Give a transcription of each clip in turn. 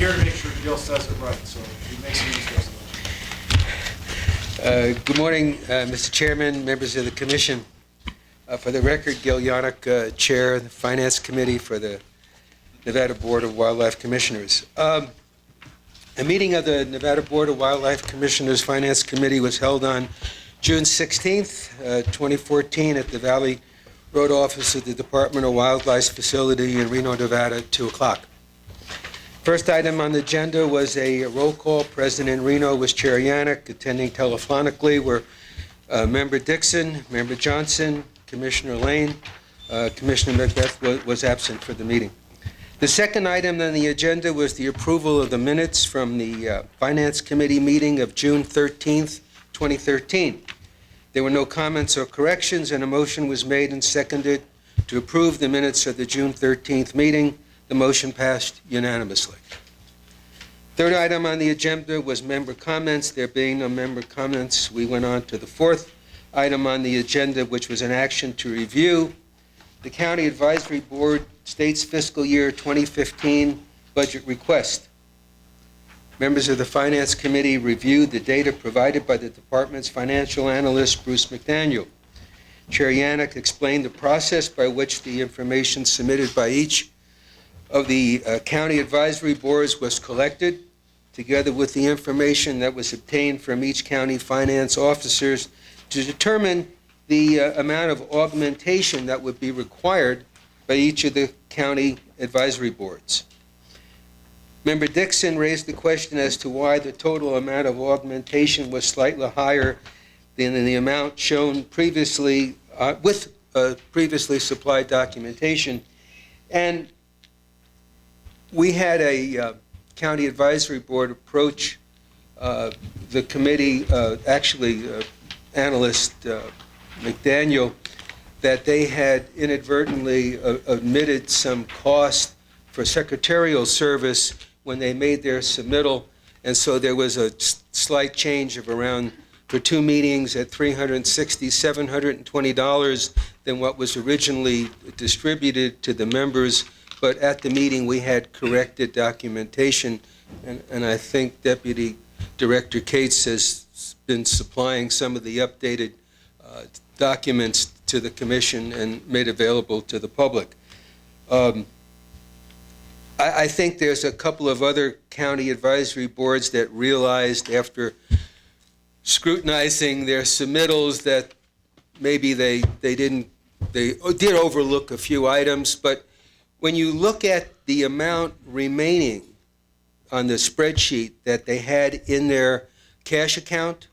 here to make sure Gil says it right, so if he makes any mistakes. Good morning, Mr. Chairman, members of the Commission. For the record, Gil Yannick, Chair of the Finance Committee for the Nevada Board of Wildlife Commissioners. A meeting of the Nevada Board of Wildlife Commissioners Finance Committee was held on June 16th, 2014 at the Valley Road office of the Department of Wildlife's facility in Reno, Nevada, at 2 o'clock. First item on the agenda was a roll call. Present in Reno was Chair Yannick. Attending telephonically were Member Dixon, Member Johnson, Commissioner Lane. Commissioner Macbeth was absent for the meeting. The second item on the agenda was the approval of the minutes from the Finance Committee meeting of June 13th, 2013. There were no comments or corrections, and a motion was made and seconded to approve the minutes of the June 13th meeting. The motion passed unanimously. Third item on the agenda was member comments. There being no member comments, we went on to the fourth item on the agenda, which was an action to review the County Advisory Board State's Fiscal Year 2015 budget request. Members of the Finance Committee reviewed the data provided by the department's financial analyst, Bruce McDaniel. Chair Yannick explained the process by which the information submitted by each of the county advisory boards was collected, together with the information that was obtained from each county finance officers to determine the amount of augmentation that would be required by each of the county advisory boards. Member Dixon raised the question as to why the total amount of augmentation was slightly higher than the amount shown previously with previously supplied documentation. And we had a county advisory board approach the committee, analyst McDaniel, that they had inadvertently omitted some cost for secretarial service when they made their submittal, and so there was a slight change of around, for two meetings at $720 than what was originally distributed to the members. But at the meeting, we had corrected documentation, and I think Deputy Director Cates has been supplying some of the updated documents to the Commission and made available to the public. I think there's a couple of other county advisory boards that realized after scrutinizing their submittals that maybe they did overlook a few items, but when you look at the amount remaining on the spreadsheet that they had in their cash account,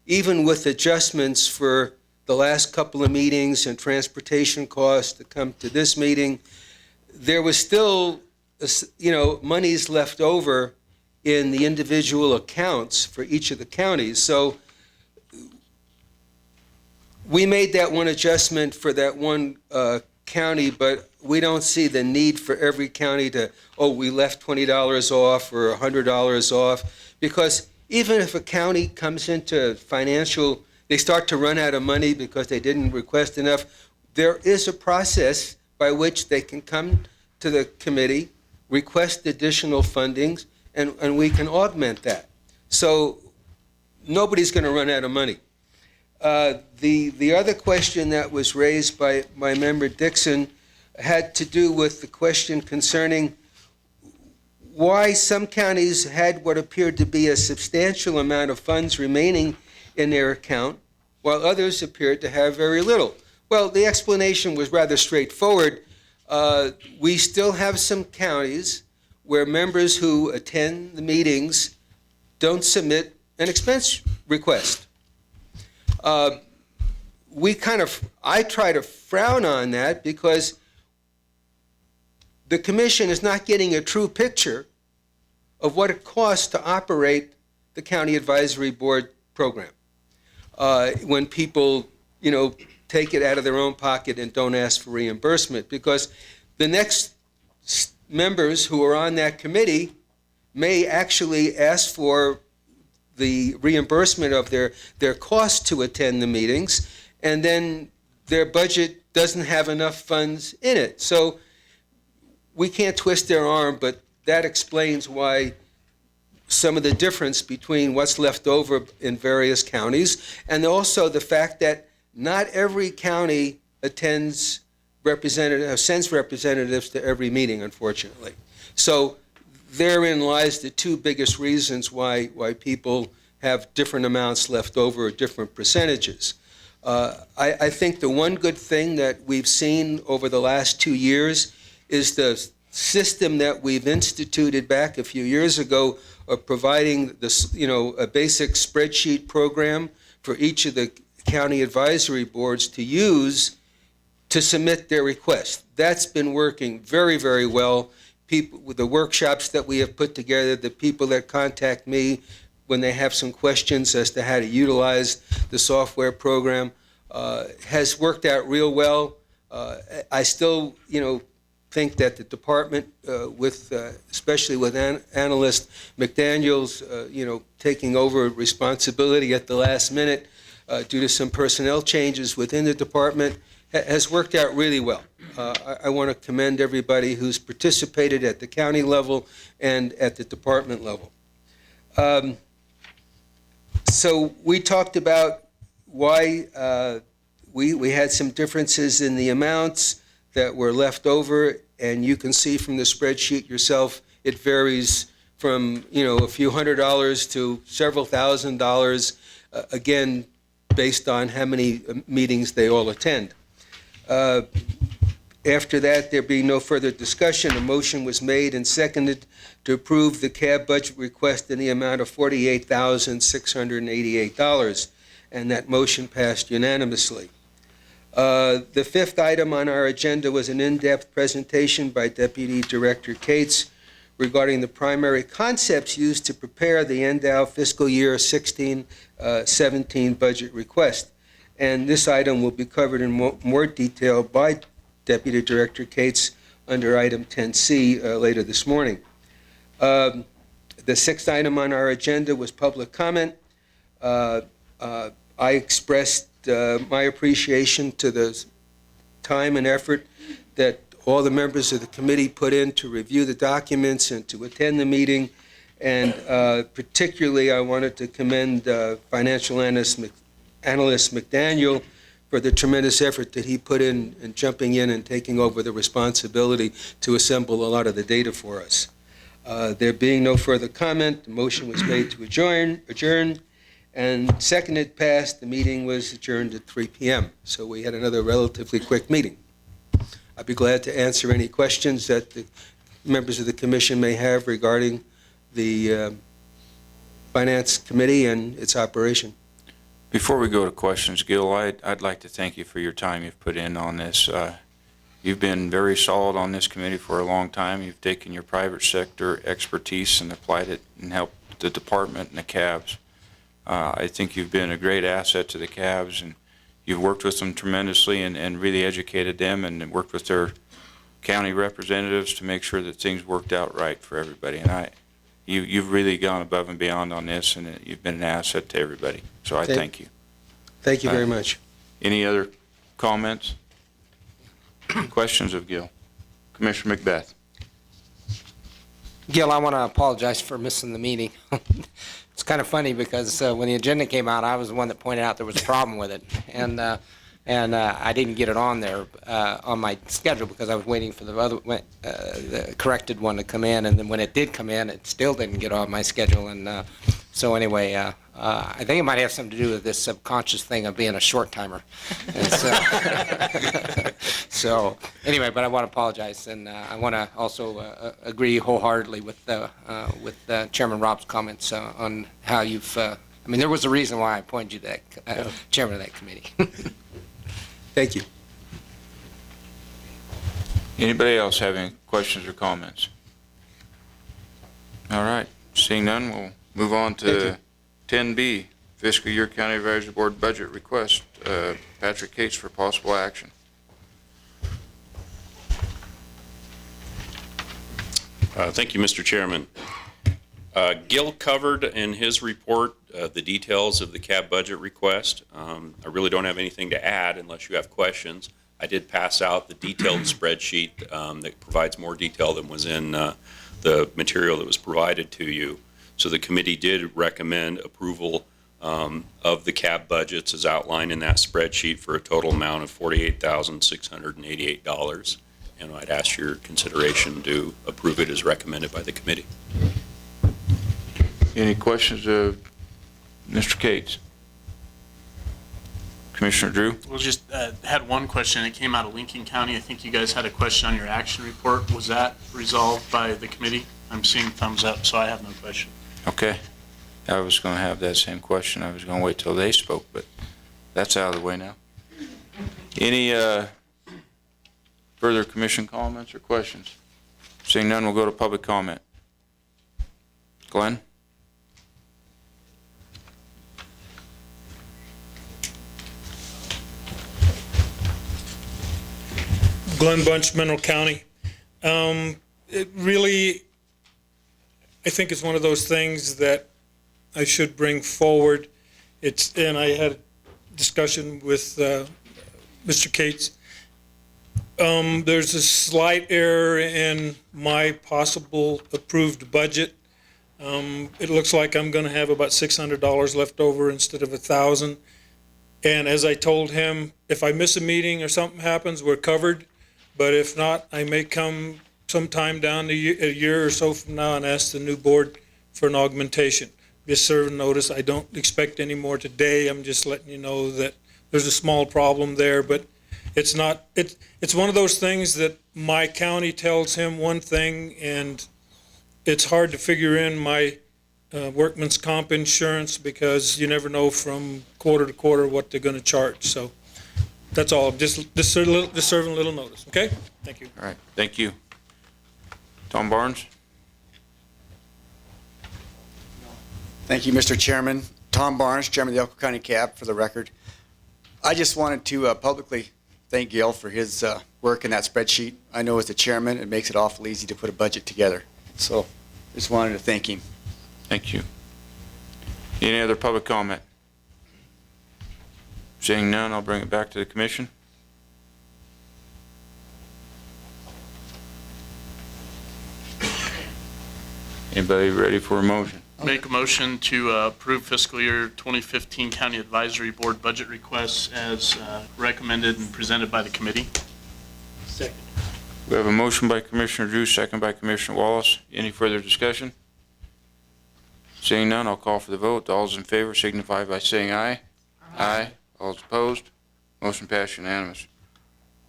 even with adjustments for the last couple of meetings and transportation costs to come to this meeting, there was still, monies left over in the individual accounts for each of the counties. So we made that one adjustment for that one county, but we don't see the need for every county to, we left $20 off or $100 off, because even if a county comes into financial, they start to run out of money because they didn't request enough, there is a process by which they can come to the committee, request additional fundings, and we can augment that. So nobody's going to run out of money. The other question that was raised by my member Dixon had to do with the question concerning why some counties had what appeared to be a substantial amount of funds remaining in their account, while others appeared to have very little. Well, the explanation was rather straightforward. We still have some counties where members who attend the meetings don't submit an expense request. I try to frown on that because the Commission is not getting a true picture of what it costs to operate the County Advisory Board program. When people, take it out of their own pocket and don't ask for reimbursement, because the next members who are on that committee may actually ask for the reimbursement of their cost to attend the meetings, and then their budget doesn't have enough funds in it. So we can't twist their arm, but that explains why some of the difference between what's left over in various counties, and also the fact that not every county sends representatives to every meeting, unfortunately. So therein lies the two biggest reasons why people have different amounts left over or different percentages. I think the one good thing that we've seen over the last 2 years is the system that we've instituted back a few years ago of providing this, a basic spreadsheet program for each of the county advisory boards to use to submit their request. That's been working very, very well. People with the workshops that we have put together, the people that contact me when they have some questions as to how to utilize the software program, has worked out real well. I still, think that the department, especially with Analyst McDaniels, taking over responsibility at the last minute due to some personnel changes within the department, has worked out really well. I want to commend everybody who's participated at the county level and at the department level. So we talked about why we had some differences in the amounts that were left over, and you can see from the spreadsheet yourself, it varies from a few $100s to several $1,000s, again, based on how many meetings they all attend. After that, there being no further discussion, a motion was made and seconded to approve the CAB budget request in the amount of $48,688, and that motion passed unanimously. The fifth item on our agenda was an in-depth presentation by Deputy Director Cates regarding the primary concepts used to prepare the NDOW fiscal year 16-17 budget request. And this item will be covered in more detail by Deputy Director Cates under item 10C later this morning. The sixth item on our agenda was public comment. I expressed my appreciation to the time and effort that all the members of the committee put in to review the documents and to attend the meeting. And particularly, I wanted to commend financial analyst McDaniel for the tremendous effort that he put in jumping in and taking over the responsibility to assemble a lot of the data for us. There being no further comment, the motion was made to adjourn, and seconded, passed. The meeting was adjourned at 3 p.m. So we had another relatively quick meeting. I'd be glad to answer any questions that the members of the commission may have regarding the Finance Committee and its operation. Before we go to questions, Gil, I'd like to thank you for your time you've put in on this. You've been very solid on this committee for a long time. You've taken your private sector expertise and applied it and helped the department and the CABs. I think you've been a great asset to the CABs, and you've worked with them tremendously and really educated them and worked with their county representatives to make sure that things worked out right for everybody. And you've really gone above and beyond on this, and you've been an asset to everybody. So I thank you. Thank you very much. Any other comments? Questions of Gil? Commissioner Macbeth. Gil, I want to apologize for missing the meeting. It's kind of funny because when the agenda came out, I was the one that pointed out there was a problem with it, and I didn't get it on there on my schedule because I was waiting for the corrected one to come in, and then when it did come in, it still didn't get on my schedule, and so anyway, I think it might have something to do with this subconscious thing of being a short timer. And so anyway, but I want to apologize, and I want to also agree wholeheartedly with Chairman Rob's comments on how you've. I mean, there was a reason why I appointed you that chairman of that committee. Thank you. Anybody else have any questions or comments? All right. Seeing none, we'll move on to 10B, Fiscal Year County Advisory Board Budget Request. Patrick Cates for possible action. Thank you, Mr. Chairman. Gil covered in his report the details of the CAB budget request. I really don't have anything to add unless you have questions. I did pass out the detailed spreadsheet that provides more detail than was in the material that was provided to you. So the committee did recommend approval of the CAB budgets as outlined in that spreadsheet for a total amount of $48,688. And I'd ask your consideration to approve it as recommended by the committee. Any questions of Mr. Cates? Commissioner Drew? Well, just had one question. It came out of Lincoln County. I think you guys had a question on your action report. Was that resolved by the committee? I'm seeing thumbs up, so I have no question. Okay. I was going to have that same question. I was going to wait till they spoke, but that's out of the way now. Any further commission comments or questions? Seeing none, we'll go to public comment. Glenn? Glenn Bunch, Mineral County. It really, I think it's one of those things that I should bring forward. And I had a discussion with Mr. Cates. There's a slight error in my possible approved budget. It looks like I'm going to have about $600 left over instead of $1,000. And as I told him, if I miss a meeting or something happens, we're covered. But if not, I may come sometime down a year or so from now and ask the new board for an augmentation. Just serve notice. I don't expect any more today. I'm just letting you know that there's a small problem there, but it's not. It's one of those things that my county tells him one thing, and it's hard to figure in my workman's comp insurance because you never know from quarter to quarter what they're going to charge. So that's all. Just serving a little notice. Okay? Thank you. All right. Thank you. Tom Barnes? Thank you, Mr. Chairman. Tom Barnes, Chairman of the Elko County CAB, for the record. I just wanted to publicly thank Gail for his work in that spreadsheet. I know as the chairman, it makes it awful easy to put a budget together. So just wanted to thank him. Thank you. Any other public comment? Seeing none, I'll bring it back to the commission. Anybody ready for a motion? Make a motion to approve fiscal year 2015 County Advisory Board budget requests as recommended and presented by the committee. Second. We have a motion by Commissioner Drew, second by Commissioner Wallace. Any further discussion? Seeing none, I'll call for the vote. All those in favor signify by saying aye. Aye. All those opposed? Motion passed unanimous.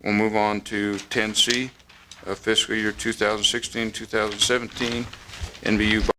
We'll move on to 10C, fiscal year 2016-2017, NBU